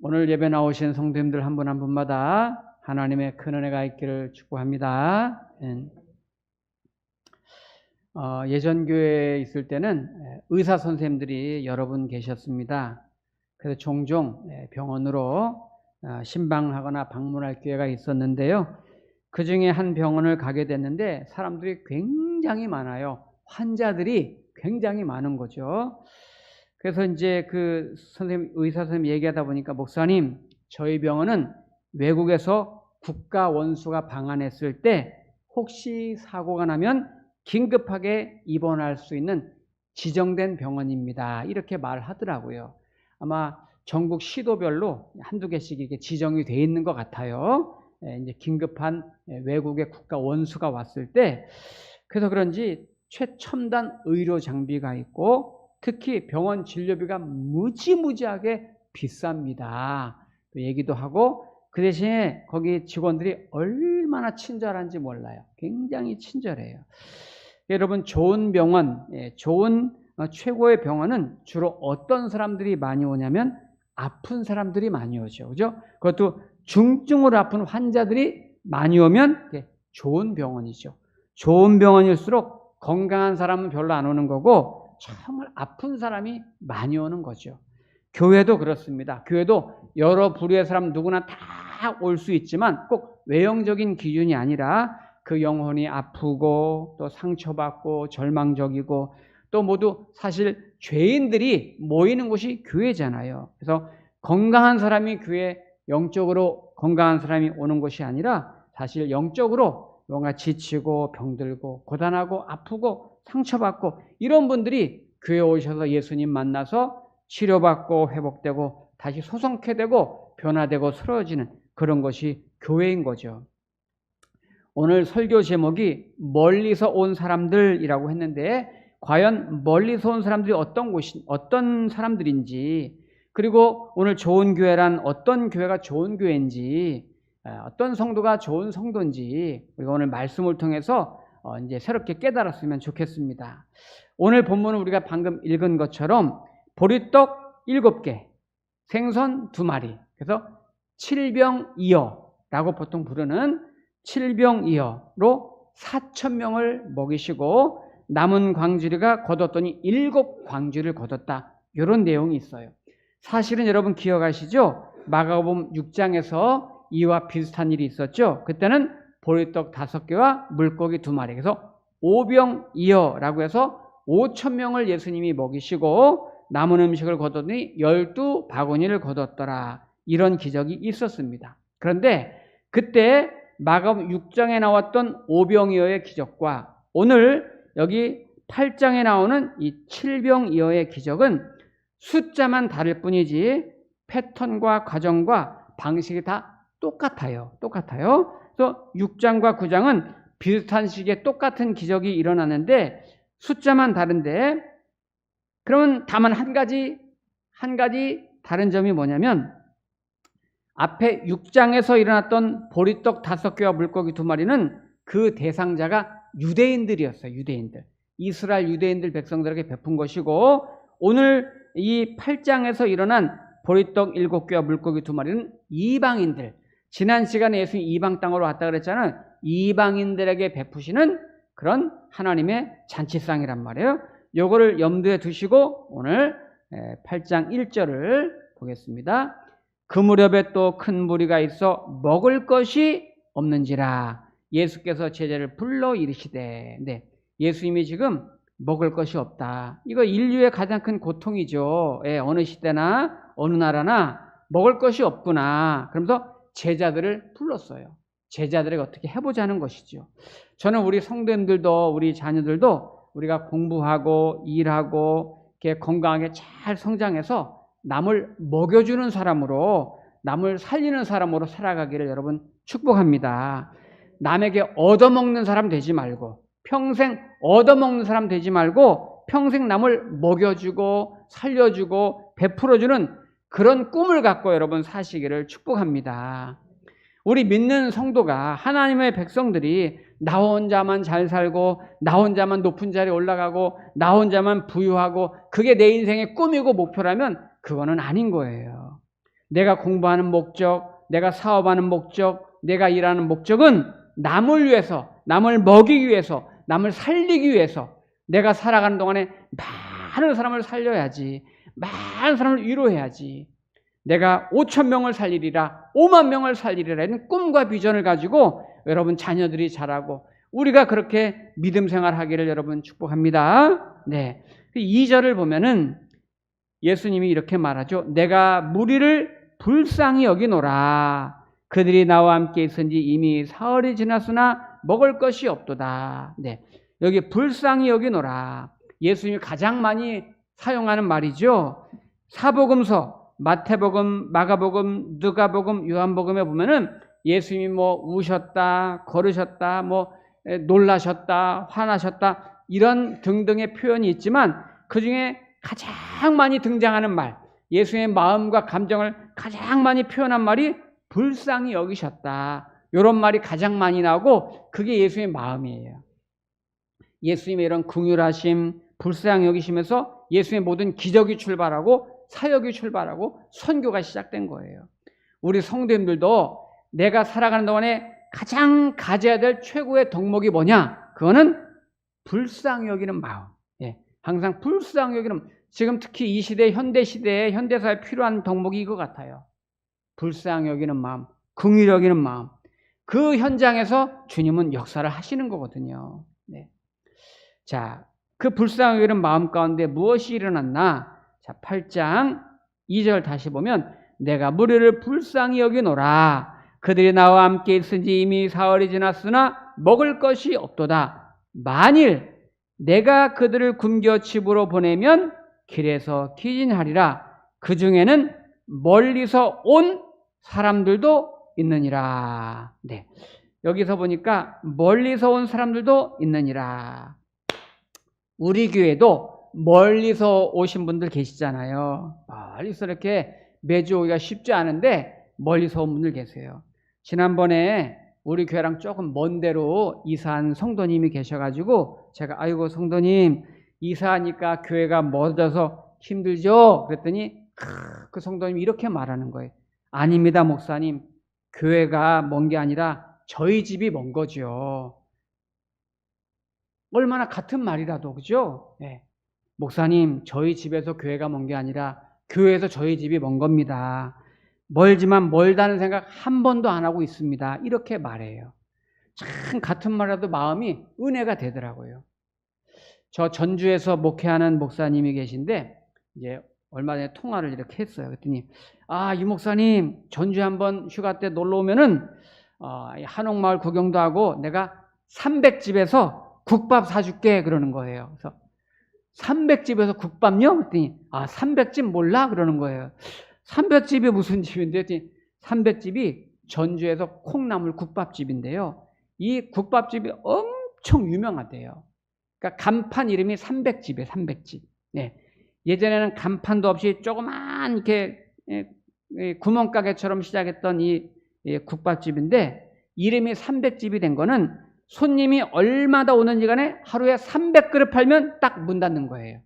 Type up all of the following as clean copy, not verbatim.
오늘 예배 나오신 성도님들 한 분 한 분마다 하나님의 큰 은혜가 있기를 축복합니다. 예전 교회에 있을 때는 의사 선생님들이 여러 분 계셨습니다. 그래서 종종 병원으로 신방하거나 방문할 기회가 있었는데요. 그 중에 한 병원을 가게 됐는데 사람들이 굉장히 많아요. 환자들이 굉장히 많은 거죠. 그래서 이제 그 의사 선생님 얘기하다 보니까, 목사님, 저희 병원은 외국에서 국가 원수가 방한했을 때 혹시 사고가 나면 긴급하게 입원할 수 있는 지정된 병원입니다. 이렇게 말하더라고요. 아마 전국 시도별로 한두 개씩 이렇게 지정이 돼 있는 것 같아요. 이제 긴급한 외국의 국가 원수가 왔을 때. 그래서 그런지 최첨단 의료 장비가 있고 특히 병원 진료비가 무지무지하게 비쌉니다. 그 얘기도 하고, 그 대신에 거기 직원들이 얼마나 친절한지 몰라요. 굉장히 친절해요. 여러분, 좋은 병원, 좋은 최고의 병원은 주로 어떤 사람들이 많이 오냐면 아픈 사람들이 많이 오죠. 그죠? 그것도 중증으로 아픈 환자들이 많이 오면 좋은 병원이죠. 좋은 병원일수록 건강한 사람은 별로 안 오는 거고 정말 아픈 사람이 많이 오는 거죠. 교회도 그렇습니다. 교회도 여러 부류의 사람 누구나 다 올 수 있지만 꼭 외형적인 기준이 아니라 그 영혼이 아프고 또 상처받고 절망적이고 또 모두 사실 죄인들이 모이는 곳이 교회잖아요. 그래서 건강한 사람이 교회, 영적으로 건강한 사람이 오는 곳이 아니라 사실 영적으로 뭔가 지치고 병들고 고단하고 아프고 상처받고 이런 분들이 교회에 오셔서 예수님 만나서 치료받고 회복되고 다시 소성케 되고 변화되고 새로워지는 그런 것이 교회인 거죠. 오늘 설교 제목이 멀리서 온 사람들이라고 했는데, 과연 멀리서 온 사람들이 어떤 사람들인지, 그리고 오늘 좋은 교회란 어떤 교회가 좋은 교회인지, 어떤 성도가 좋은 성도인지 우리가 오늘 말씀을 통해서 이제 새롭게 깨달았으면 좋겠습니다. 오늘 본문은 우리가 방금 읽은 것처럼 보리떡 7개, 생선 2마리, 그래서 칠병이어라고 보통 부르는 칠병이어로 4,000명을 먹이시고 남은 광주리가 거뒀더니 7광주리를 거뒀다. 이런 내용이 있어요. 사실은 여러분 기억하시죠? 마가복음 6장에서 이와 비슷한 일이 있었죠. 그때는 보리떡 5개와 물고기 2마리, 그래서 5병이어라고 해서 5,000명을 예수님이 먹이시고 남은 음식을 거뒀더니 12바구니를 거뒀더라. 이런 기적이 있었습니다. 그런데 그때 마가복음 6장에 나왔던 5병이어의 기적과 오늘 여기 8장에 나오는 이 7병이어의 기적은 숫자만 다를 뿐이지 패턴과 과정과 방식이 다 똑같아요. 그래서 6장과 9장은 비슷한 시기에 똑같은 기적이 일어나는데 숫자만 다른데, 그러면 다만 한 가지 다른 점이 뭐냐면, 앞에 6장에서 일어났던 보리떡 5개와 물고기 2마리는 그 대상자가 유대인들이었어요. 유대인들. 이스라엘 유대인들 백성들에게 베푼 것이고, 오늘 이 8장에서 일어난 보리떡 7개와 물고기 2마리는 이방인들, 지난 시간에 예수님 이방 땅으로 왔다 그랬잖아요. 이방인들에게 베푸시는 그런 하나님의 잔치상이란 말이에요. 요거를 염두에 두시고 오늘 8장 1절을 보겠습니다. 그 무렵에 또 큰 무리가 있어 먹을 것이 없는지라 예수께서 제자를 불러 이르시되. 네, 예수님이 지금 먹을 것이 없다. 이거 인류의 가장 큰 고통이죠. 어느 시대나 어느 나라나 먹을 것이 없구나. 그러면서 제자들을 불렀어요. 제자들에게 어떻게 해보자는 것이죠. 저는 우리 성도님들도 우리 자녀들도 우리가 공부하고 일하고 이렇게 건강하게 잘 성장해서 남을 먹여주는 사람으로, 남을 살리는 사람으로 살아가기를 여러분 축복합니다. 남에게 얻어먹는 사람 되지 말고, 평생 얻어먹는 사람 되지 말고 평생 남을 먹여주고 살려주고 베풀어주는 그런 꿈을 갖고 여러분 사시기를 축복합니다. 우리 믿는 성도가, 하나님의 백성들이 나 혼자만 잘 살고 나 혼자만 높은 자리에 올라가고 나 혼자만 부유하고 그게 내 인생의 꿈이고 목표라면 그거는 아닌 거예요. 내가 공부하는 목적, 내가 사업하는 목적, 내가 일하는 목적은 남을 위해서, 남을 먹이기 위해서, 남을 살리기 위해서 내가 살아가는 동안에 많은 사람을 살려야지, 많은 사람을 위로해야지, 내가 5,000명을 살리리라, 5만 명을 살리리라 이런 꿈과 비전을 가지고 여러분 자녀들이 자라고 우리가 그렇게 믿음 생활하기를 여러분 축복합니다. 네, 2절을 보면은 예수님이 이렇게 말하죠. 내가 무리를 불쌍히 여기노라. 그들이 나와 함께 있은지 이미 사흘이 지났으나 먹을 것이 없도다. 네, 여기 불쌍히 여기노라. 예수님이 가장 많이 사용하는 말이죠. 사복음서 마태복음, 마가복음, 누가복음, 요한복음에 보면은 예수님이 뭐 우셨다, 걸으셨다, 뭐 놀라셨다, 화나셨다 이런 등등의 표현이 있지만 그 중에 가장 많이 등장하는 말, 예수님의 마음과 감정을 가장 많이 표현한 말이 불쌍히 여기셨다. 이런 말이 가장 많이 나오고 그게 예수님의 마음이에요. 예수님의 이런 긍휼하심, 불쌍히 여기시면서 예수님의 모든 기적이 출발하고 사역이 출발하고 선교가 시작된 거예요. 우리 성도님들도 내가 살아가는 동안에 가장 가져야 될 최고의 덕목이 뭐냐? 그거는 불쌍히 여기는 마음. 예, 항상 불쌍히 여기는, 지금 특히 이 시대, 현대 시대에 현대사에 필요한 덕목이 이거 같아요. 불쌍히 여기는 마음, 긍휼히 여기는 마음. 그 현장에서 주님은 역사를 하시는 거거든요. 네. 자, 그 불쌍히 여기는 마음 가운데 무엇이 일어났나? 자, 8장 2절 다시 보면 내가 무리를 불쌍히 여기노라. 그들이 나와 함께 있은지 이미 사흘이 지났으나 먹을 것이 없도다. 만일 내가 그들을 굶겨 집으로 보내면 길에서 기진하리라. 그 중에는 멀리서 온 사람들도 있느니라. 네, 여기서 보니까 멀리서 온 사람들도 있느니라. 우리 교회도 멀리서 오신 분들 계시잖아요. 멀리서 이렇게 매주 오기가 쉽지 않은데 멀리서 온 분들 계세요. 지난번에 우리 교회랑 조금 먼 데로 이사한 성도님이 계셔가지고 제가 아이고 성도님 이사하니까 교회가 멀어져서 힘들죠? 그랬더니 그 성도님이 이렇게 말하는 거예요. 아닙니다 목사님, 교회가 먼 게 아니라 저희 집이 먼 거죠. 얼마나 같은 말이라도 그죠? 네. 목사님, 저희 집에서 교회가 먼 게 아니라 교회에서 저희 집이 먼 겁니다. 멀지만 멀다는 생각 한 번도 안 하고 있습니다. 이렇게 말해요. 참 같은 말이라도 마음이 은혜가 되더라고요. 저 전주에서 목회하는 목사님이 계신데 이제 얼마 전에 통화를 이렇게 했어요. 그랬더니 이 목사님 전주에 한번 휴가 때 놀러 오면은 한옥마을 구경도 하고 내가 300집에서 국밥 사줄게 그러는 거예요. 그래서 300집에서 국밥요? 그랬더니 300집 몰라? 그러는 거예요. 300집이 무슨 집인데? 300집이 전주에서 콩나물 국밥집인데요. 이 국밥집이 엄청 유명하대요. 그러니까 간판 이름이 300집이에요. 300집. 네. 예전에는 간판도 없이 조그만 이렇게 구멍가게처럼 시작했던 이 국밥집인데 이름이 300집이 된 거는 손님이 얼마나 오는지 간에 하루에 300그릇 팔면 딱 문 닫는 거예요.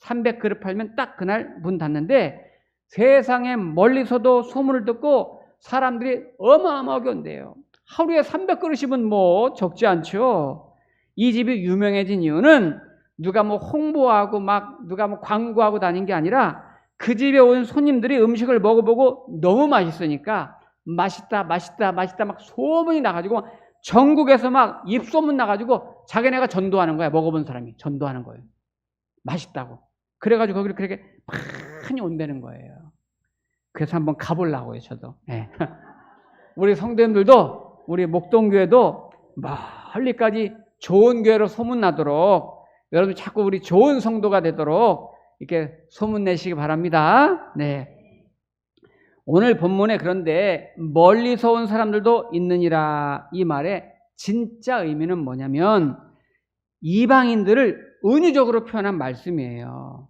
300그릇 팔면 딱 그날 문 닫는데 세상에 멀리서도 소문을 듣고 사람들이 어마어마하게 온대요. 하루에 300그릇이면 뭐 적지 않죠. 이 집이 유명해진 이유는 누가 뭐 홍보하고 막 누가 뭐 광고하고 다닌 게 아니라 그 집에 온 손님들이 음식을 먹어보고 너무 맛있으니까 맛있다 맛있다 맛있다 막 소문이 나가지고 전국에서 막 입소문 나가지고 자기네가 전도하는 거야. 먹어본 사람이 전도하는 거예요. 맛있다고. 그래가지고 거기를 그렇게 많이 온다는 거예요. 그래서 한번 가보려고요, 저도. 네. 우리 성도님들도 우리 목동교회도 멀리까지 좋은 교회로 소문나도록 여러분 자꾸 우리 좋은 성도가 되도록 이렇게 소문내시기 바랍니다. 네. 오늘 본문에 그런데 멀리서 온 사람들도 있느니라 이 말의 진짜 의미는 뭐냐면 이방인들을 은유적으로 표현한 말씀이에요.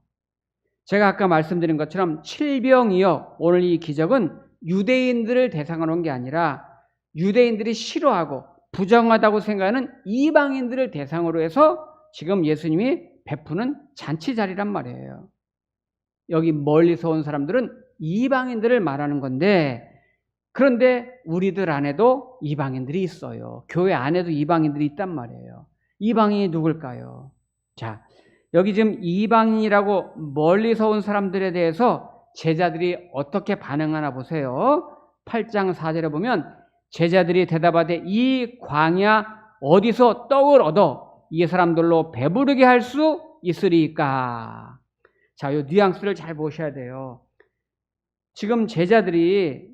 제가 아까 말씀드린 것처럼 칠병이여, 오늘 이 기적은 유대인들을 대상으로 한 게 아니라 유대인들이 싫어하고 부정하다고 생각하는 이방인들을 대상으로 해서 지금 예수님이 베푸는 잔치자리란 말이에요. 여기 멀리서 온 사람들은 이방인들을 말하는 건데, 그런데 우리들 안에도 이방인들이 있어요. 교회 안에도 이방인들이 있단 말이에요. 이방인이 누굴까요? 자, 여기 지금 이방인이라고 멀리서 온 사람들에 대해서 제자들이 어떻게 반응하나 보세요. 8장 4절에 보면 제자들이 대답하되 이 광야 어디서 떡을 얻어 이 사람들로 배부르게 할 수 있으리까? 자, 이 뉘앙스를 잘 보셔야 돼요. 지금 제자들이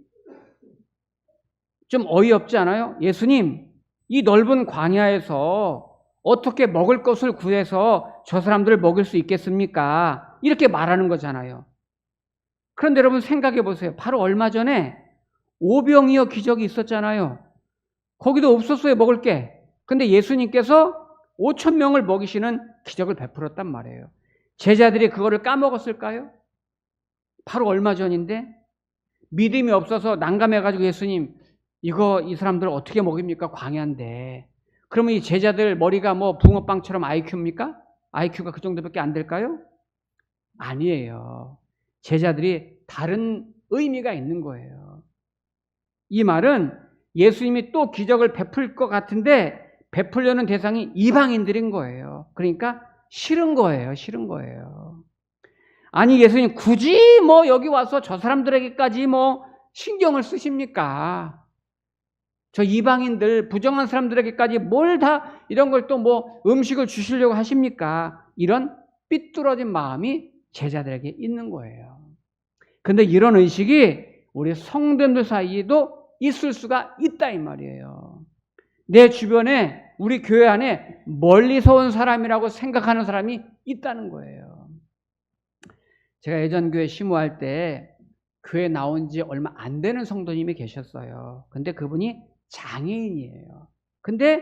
좀 어이없지 않아요? 예수님, 이 넓은 광야에서 어떻게 먹을 것을 구해서 저 사람들을 먹일 수 있겠습니까? 이렇게 말하는 거잖아요. 그런데 여러분 생각해 보세요. 바로 얼마 전에 오병이어 기적이 있었잖아요. 거기도 없었어요, 먹을 게. 근데 예수님께서 5천 명을 먹이시는 기적을 베풀었단 말이에요. 제자들이 그거를 까먹었을까요? 바로 얼마 전인데 믿음이 없어서 난감해가지고 예수님, 이 사람들 어떻게 먹입니까? 광야인데. 그러면 이 제자들 머리가 뭐 붕어빵처럼 IQ입니까? IQ가 그 정도밖에 안 될까요? 아니에요. 제자들이 다른 의미가 있는 거예요. 이 말은 예수님이 또 기적을 베풀 것 같은데 베풀려는 대상이 이방인들인 거예요. 그러니까 싫은 거예요. 싫은 거예요. 아니, 예수님 굳이 뭐 여기 와서 저 사람들에게까지 뭐 신경을 쓰십니까? 저 이방인들, 부정한 사람들에게까지 뭘 다 이런 걸 또 뭐 음식을 주시려고 하십니까? 이런 삐뚤어진 마음이 제자들에게 있는 거예요. 근데 이런 의식이 우리 성도들 사이에도 있을 수가 있다 이 말이에요. 내 주변에 우리 교회 안에 멀리서 온 사람이라고 생각하는 사람이 있다는 거예요. 제가 예전 교회 심우할 때 교회 나온 지 얼마 안 되는 성도님이 계셨어요. 근데 그분이 장애인이에요. 근데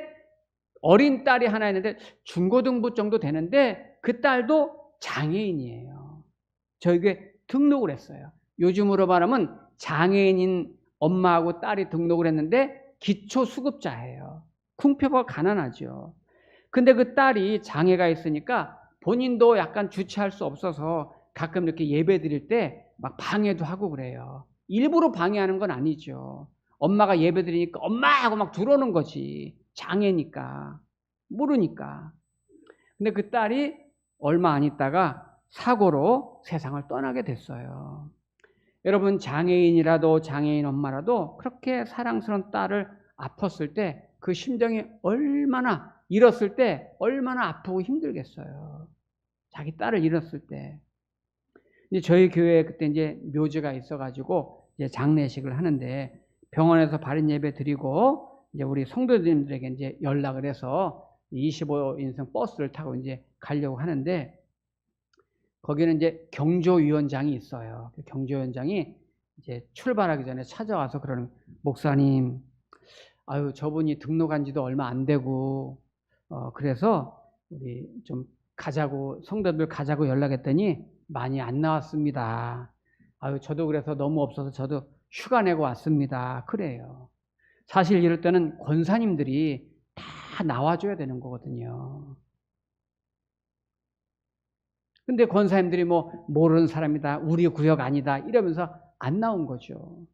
어린 딸이 하나 있는데 중고등부 정도 되는데 그 딸도 장애인이에요. 저희 교회 등록을 했어요. 요즘으로 말하면 장애인인 엄마하고 딸이 등록을 했는데 기초수급자예요. 궁핍하고 가난하죠. 근데 그 딸이 장애가 있으니까 본인도 약간 주체할 수 없어서 가끔 이렇게 예배 드릴 때 막 방해도 하고 그래요. 일부러 방해하는 건 아니죠. 엄마가 예배 드리니까 엄마 하고 막 들어오는 거지. 장애니까. 모르니까. 근데 그 딸이 얼마 안 있다가 사고로 세상을 떠나게 됐어요. 여러분, 장애인이라도 장애인 엄마라도 그렇게 사랑스러운 딸을 아팠을 때 그 심정이 얼마나, 잃었을 때 얼마나 아프고 힘들겠어요. 자기 딸을 잃었을 때. 이제 저희 교회에 그때 이제 묘지가 있어가지고 이제 장례식을 하는데 병원에서 바른 예배 드리고 이제 우리 성도님들에게 이제 연락을 해서 25인승 버스를 타고 이제 가려고 하는데 거기는 이제 경조위원장이 있어요. 경조위원장이 이제 출발하기 전에 찾아와서 그러는, 목사님, 아유, 저분이 등록한 지도 얼마 안 되고, 그래서 우리 좀 가자고, 성도들 가자고 연락했더니 많이 안 나왔습니다. 아유, 저도 그래서 너무 없어서 저도 휴가 내고 왔습니다. 그래요. 사실 이럴 때는 권사님들이 다 나와줘야 되는 거거든요. 근데 권사님들이 뭐 모르는 사람이다, 우리 구역 아니다 이러면서 안 나온 거죠.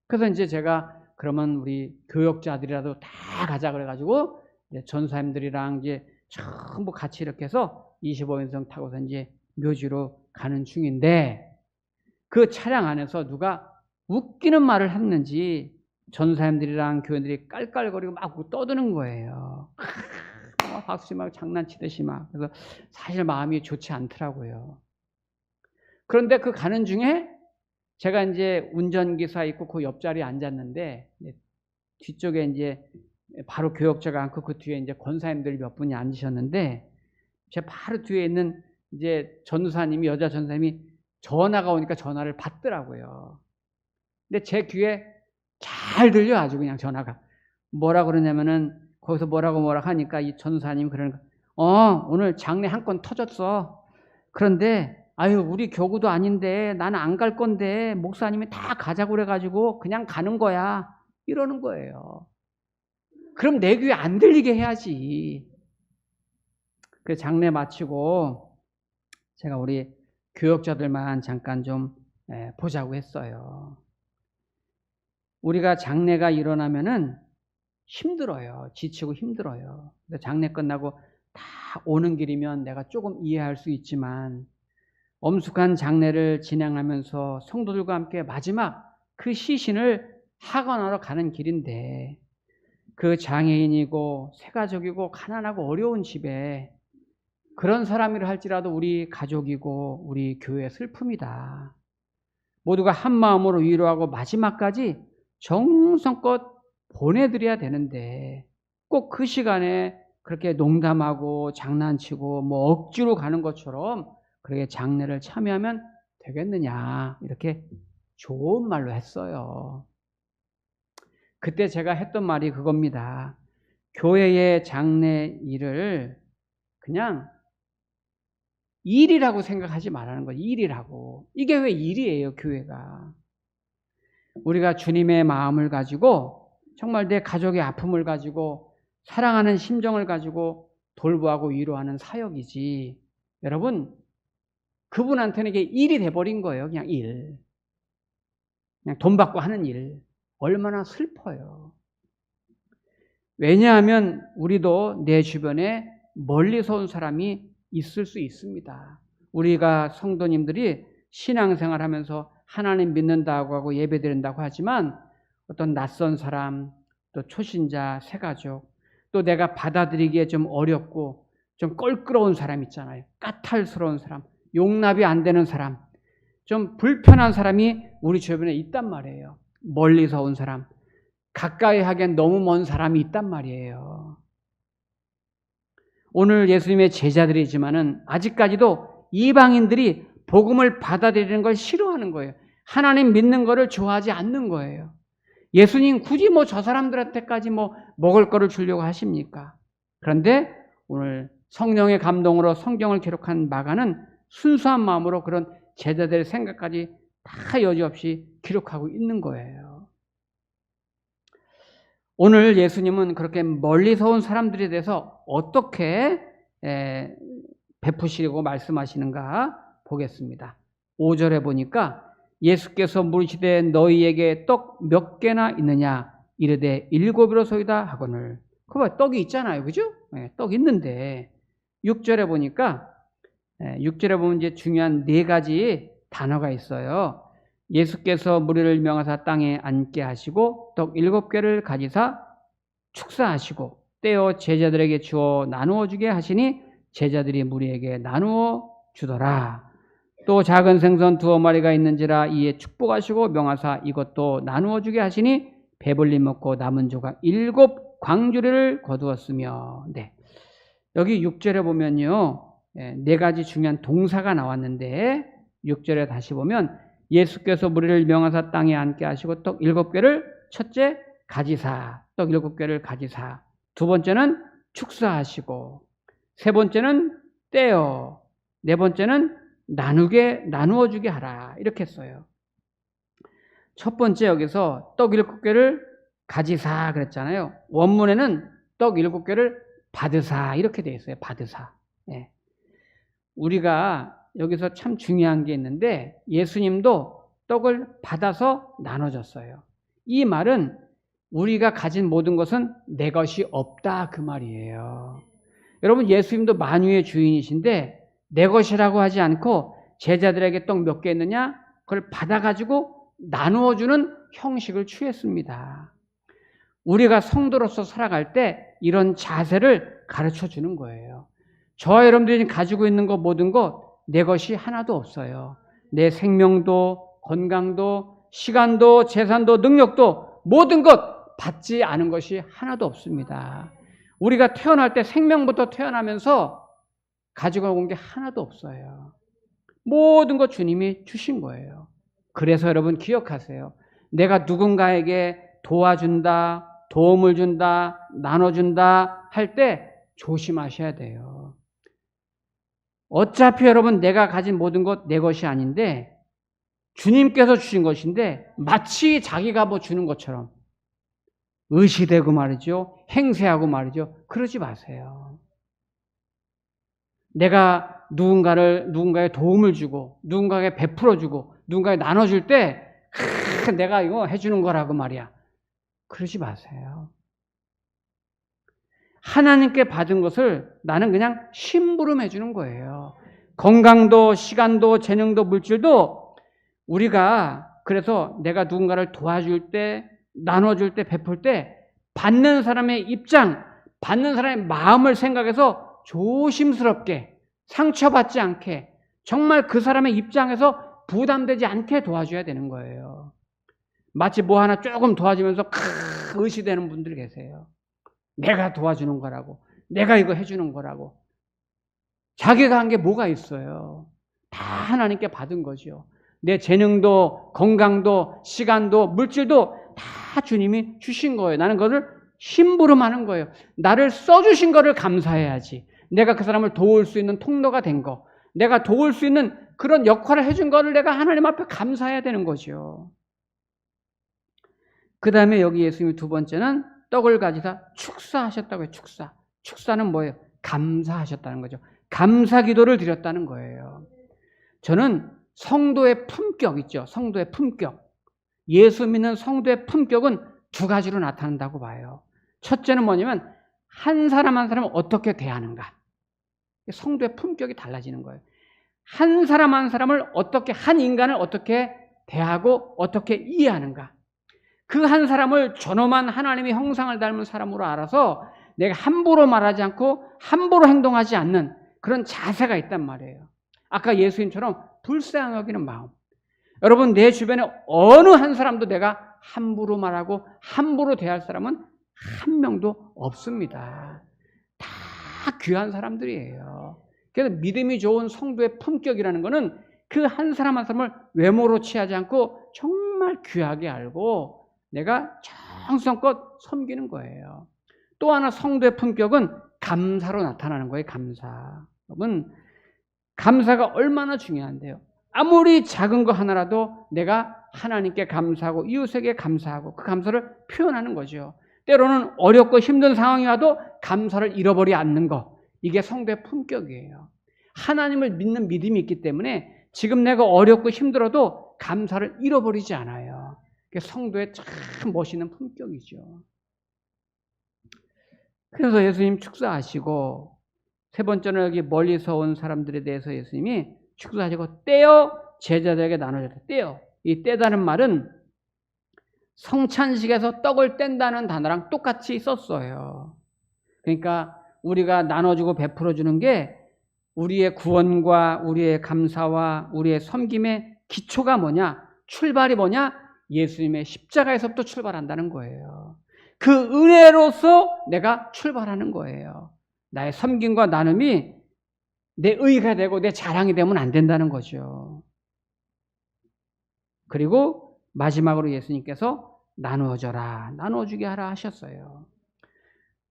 그래서 이제 제가 그러면 우리 교역자들이라도 다 가자 그래가지고 전사님들이랑 이제 전부 같이 이렇게 해서 25인승 타고서 이제 묘지로 가는 중인데 그 차량 안에서 누가 웃기는 말을 했는지 전사님들이랑 교인들이 깔깔거리고 막 떠드는 거예요. 박수 막 장난치듯이 막. 그래서 사실 마음이 좋지 않더라고요. 그런데 그 가는 중에 제가 이제 운전기사 있고 그 옆자리에 앉았는데 뒤쪽에 이제 바로 교역자가 앉고 그 뒤에 이제 권사님들 몇 분이 앉으셨는데 제 바로 뒤에 있는 이제 전사님이, 여자 전사님이 전화가 오니까 전화를 받더라고요. 근데 제 귀에 잘 들려 아주 그냥 전화가. 뭐라 그러냐면은 거기서 뭐라고 하니까 이 전사님이 그러는 거, 오늘 장례 한 건 터졌어. 그런데 아유, 우리 교구도 아닌데 나는 안 갈 건데 목사님이 다 가자고 그래가지고 그냥 가는 거야. 이러는 거예요. 그럼 내 귀에 안 들리게 해야지. 그 장례 마치고 제가 우리 교역자들만 잠깐 좀 보자고 했어요. 우리가 장례가 일어나면은 힘들어요. 지치고 힘들어요. 장례 끝나고 다 오는 길이면 내가 조금 이해할 수 있지만 엄숙한 장례를 진행하면서 성도들과 함께 마지막 그 시신을 하관하러 가는 길인데 그 장애인이고 새가족이고 가난하고 어려운 집에 그런 사람이라 할지라도 우리 가족이고 우리 교회의 슬픔이다. 모두가 한 마음으로 위로하고 마지막까지 정성껏 보내드려야 되는데 꼭 그 시간에 그렇게 농담하고 장난치고 뭐 억지로 가는 것처럼 그렇게 장례를 참여하면 되겠느냐 이렇게 좋은 말로 했어요. 그때 제가 했던 말이 그겁니다. 교회의 장례 일을 그냥 일이라고 생각하지 말라는 거예요. 일이라고. 이게 왜 일이에요, 교회가. 우리가 주님의 마음을 가지고 정말 내 가족의 아픔을 가지고 사랑하는 심정을 가지고 돌보하고 위로하는 사역이지. 여러분, 그분한테는 이게 일이 돼버린 거예요. 그냥 일. 그냥 돈 받고 하는 일. 얼마나 슬퍼요. 왜냐하면 우리도 내 주변에 멀리서 온 사람이 있을 수 있습니다. 우리가 성도님들이 신앙생활 하면서 하나님 믿는다고 하고 예배드린다고 하지만 어떤 낯선 사람, 또 초신자, 새가족, 또 내가 받아들이기에 좀 어렵고 좀 껄끄러운 사람 있잖아요. 까탈스러운 사람, 용납이 안 되는 사람, 좀 불편한 사람이 우리 주변에 있단 말이에요. 멀리서 온 사람, 가까이 하기엔 너무 먼 사람이 있단 말이에요. 오늘 예수님의 제자들이지만은 아직까지도 이방인들이 복음을 받아들이는 걸 싫어하는 거예요. 하나님 믿는 거를 좋아하지 않는 거예요. 예수님 굳이 뭐 저 사람들한테까지 뭐 먹을 거를 주려고 하십니까? 그런데 오늘 성령의 감동으로 성경을 기록한 마가는 순수한 마음으로 그런 제자들의 생각까지 다 여지없이 기록하고 있는 거예요. 오늘 예수님은 그렇게 멀리서 온 사람들에 대해서 어떻게 베푸시려고 말씀하시는가 보겠습니다. 5절에 보니까 예수께서 물으시되 너희에게 떡 몇 개나 있느냐 이르되 7이로소이다 하거늘. 그거 떡이 있잖아요. 그죠? 떡 있는데 6절에 보니까 6절에 보면 이제 중요한 4가지 단어가 있어요. 예수께서 무리를 명하사 땅에 앉게 하시고 떡 7개를 가지사 축사하시고 떼어 제자들에게 주어 나누어 주게 하시니 제자들이 무리에게 나누어 주더라. 또 작은 생선 2마리가 있는지라 이에 축복하시고 명하사 이것도 나누어 주게 하시니 배불리 먹고 남은 조각 7 광주리를 거두었으며. 네. 여기 6절에 보면요 4가지 중요한 동사가 나왔는데 6절에 다시 보면 예수께서 무리를 명하사 땅에 앉게 하시고 떡 7개를 첫째 가지사 떡 7개를 가지사, 두 번째는 축사하시고, 세 번째는 떼어, 네 번째는 나누어 주게 하라 이렇게 했어요. 첫 번째 여기서 떡 7개를 가지사 그랬잖아요. 원문에는 떡 7개를 받으사 이렇게 되어 있어요. 받으사. 네. 우리가 여기서 참 중요한 게 있는데 예수님도 떡을 받아서 나눠줬어요. 이 말은 우리가 가진 모든 것은 내 것이 없다 그 말이에요. 여러분 예수님도 만유의 주인이신데 내 것이라고 하지 않고 제자들에게 떡 몇 개 있느냐 그걸 받아가지고 나누어주는 형식을 취했습니다. 우리가 성도로서 살아갈 때 이런 자세를 가르쳐 주는 거예요. 저와 여러분들이 가지고 있는 것 모든 것 내 것이 하나도 없어요. 내 생명도 건강도 시간도 재산도 능력도 모든 것 받지 않은 것이 하나도 없습니다. 우리가 태어날 때 생명부터 태어나면서 가지고 온 게 하나도 없어요. 모든 것 주님이 주신 거예요. 그래서 여러분 기억하세요. 내가 누군가에게 도와준다, 도움을 준다, 나눠준다 할 때 조심하셔야 돼요. 어차피 여러분 내가 가진 모든 것 내 것이 아닌데 주님께서 주신 것인데 마치 자기가 뭐 주는 것처럼 의시되고 말이죠. 행세하고 말이죠. 그러지 마세요. 내가 누군가에 도움을 주고 누군가에게 베풀어 주고 누군가에 나눠줄 때 내가 이거 해주는 거라고 말이야. 그러지 마세요. 하나님께 받은 것을 나는 그냥 심부름 해주는 거예요. 건강도 시간도 재능도 물질도 우리가 그래서 내가 누군가를 도와줄 때 나눠줄 때 베풀 때 받는 사람의 입장, 받는 사람의 마음을 생각해서 조심스럽게 상처받지 않게 정말 그 사람의 입장에서 부담되지 않게 도와줘야 되는 거예요. 마치 뭐 하나 조금 도와주면서 의시되는 분들 계세요. 내가 도와주는 거라고, 내가 이거 해주는 거라고. 자기가 한 게 뭐가 있어요? 다 하나님께 받은 거죠. 내 재능도 건강도 시간도 물질도 다 주님이 주신 거예요. 나는 그것을 심부름하는 거예요. 나를 써주신 거를 감사해야지. 내가 그 사람을 도울 수 있는 통로가 된 거, 내가 도울 수 있는 그런 역할을 해준 거를 내가 하나님 앞에 감사해야 되는 거죠. 그 다음에 여기 예수님이 두 번째는 떡을 가지사 축사하셨다고 해요. 축사. 축사는 뭐예요? 감사하셨다는 거죠. 감사 기도를 드렸다는 거예요. 저는 성도의 품격 있죠. 성도의 품격. 예수 믿는 성도의 품격은 두 가지로 나타난다고 봐요. 첫째는 뭐냐면 한 사람 한 사람을 어떻게 대하는가. 성도의 품격이 달라지는 거예요. 한 사람 한 사람을 어떻게, 한 인간을 어떻게 대하고 어떻게 이해하는가. 그 한 사람을 존엄한 하나님의 형상을 닮은 사람으로 알아서 내가 함부로 말하지 않고 함부로 행동하지 않는 그런 자세가 있단 말이에요. 아까 예수님처럼 불쌍히 여기는 마음. 여러분, 내 주변에 어느 한 사람도 내가 함부로 말하고 함부로 대할 사람은 한 명도 없습니다. 다 귀한 사람들이에요. 그래서 믿음이 좋은 성도의 품격이라는 것은 그 한 사람 한 사람을 외모로 취하지 않고 정말 귀하게 알고 내가 정성껏 섬기는 거예요. 또 하나 성도의 품격은 감사로 나타나는 거예요. 감사. 여러분, 감사가 얼마나 중요한데요. 아무리 작은 거 하나라도 내가 하나님께 감사하고 이웃에게 감사하고 그 감사를 표현하는 거죠. 때로는 어렵고 힘든 상황이 와도 감사를 잃어버리지 않는 거. 이게 성도의 품격이에요. 하나님을 믿는 믿음이 있기 때문에 지금 내가 어렵고 힘들어도 감사를 잃어버리지 않아요. 그게 성도의 참 멋있는 품격이죠. 그래서 예수님 축사하시고 세 번째는 여기 멀리서 온 사람들에 대해서 예수님이 축사하시고 떼어 제자들에게 나눠줬다. 떼어. 이 떼다는 말은 성찬식에서 떡을 뗀다는 단어랑 똑같이 썼어요. 그러니까 우리가 나눠주고 베풀어주는 게 우리의 구원과 우리의 감사와 우리의 섬김의 기초가 뭐냐? 출발이 뭐냐? 예수님의 십자가에서부터 출발한다는 거예요. 그 은혜로서 내가 출발하는 거예요. 나의 섬김과 나눔이 내 의의가 되고 내 자랑이 되면 안 된다는 거죠. 그리고 마지막으로 예수님께서 나누어줘라, 나누어주게 하라 하셨어요.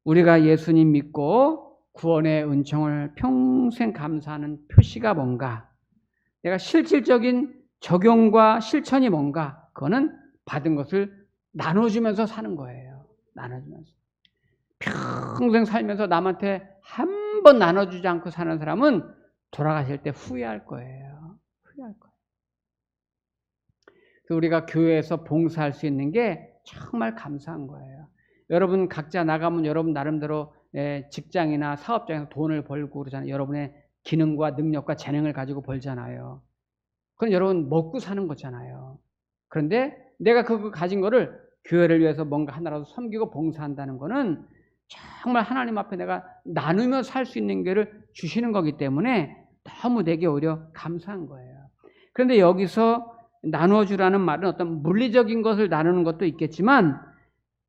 우리가 예수님 믿고 구원의 은총을 평생 감사하는 표시가 뭔가? 내가 실질적인 적용과 실천이 뭔가? 그거는 받은 것을 나눠주면서 사는 거예요. 나눠주면서. 평생 살면서 남한테 한 번 나눠주지 않고 사는 사람은 돌아가실 때 후회할 거예요. 후회할 거예요. 우리가 교회에서 봉사할 수 있는 게 정말 감사한 거예요. 여러분 각자 나가면 여러분 나름대로 직장이나 사업장에서 돈을 벌고 그러잖아요. 여러분의 기능과 능력과 재능을 가지고 벌잖아요. 그건 여러분 먹고 사는 거잖아요. 그런데 내가 그거 가진 거를 교회를 위해서 뭔가 하나라도 섬기고 봉사한다는 거는 정말 하나님 앞에 내가 나누며 살 수 있는 기회를 주시는 거기 때문에 너무 내게 오히려 감사한 거예요. 그런데 여기서 나눠주라는 말은 어떤 물리적인 것을 나누는 것도 있겠지만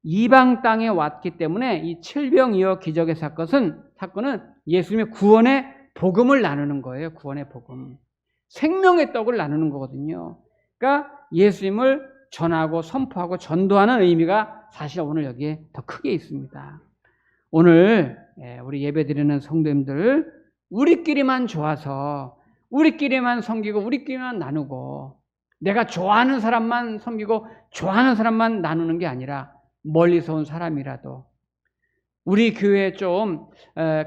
이방 땅에 왔기 때문에 이 칠병이어 기적의 사건은 예수님의 구원의 복음을 나누는 거예요. 구원의 복음. 생명의 떡을 나누는 거거든요. 그러니까 예수님을 전하고 선포하고 전도하는 의미가 사실 오늘 여기에 더 크게 있습니다. 오늘 우리 예배드리는 성도님들 우리끼리만 좋아서 우리끼리만 섬기고 우리끼리만 나누고 내가 좋아하는 사람만 섬기고 좋아하는 사람만 나누는 게 아니라 멀리서 온 사람이라도 우리 교회에 좀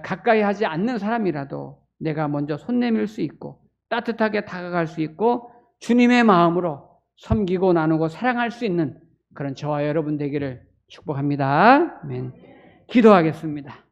가까이 하지 않는 사람이라도 내가 먼저 손 내밀 수 있고 따뜻하게 다가갈 수 있고 주님의 마음으로 섬기고 나누고 사랑할 수 있는 그런 저와 여러분 되기를 축복합니다. 아멘. 기도하겠습니다.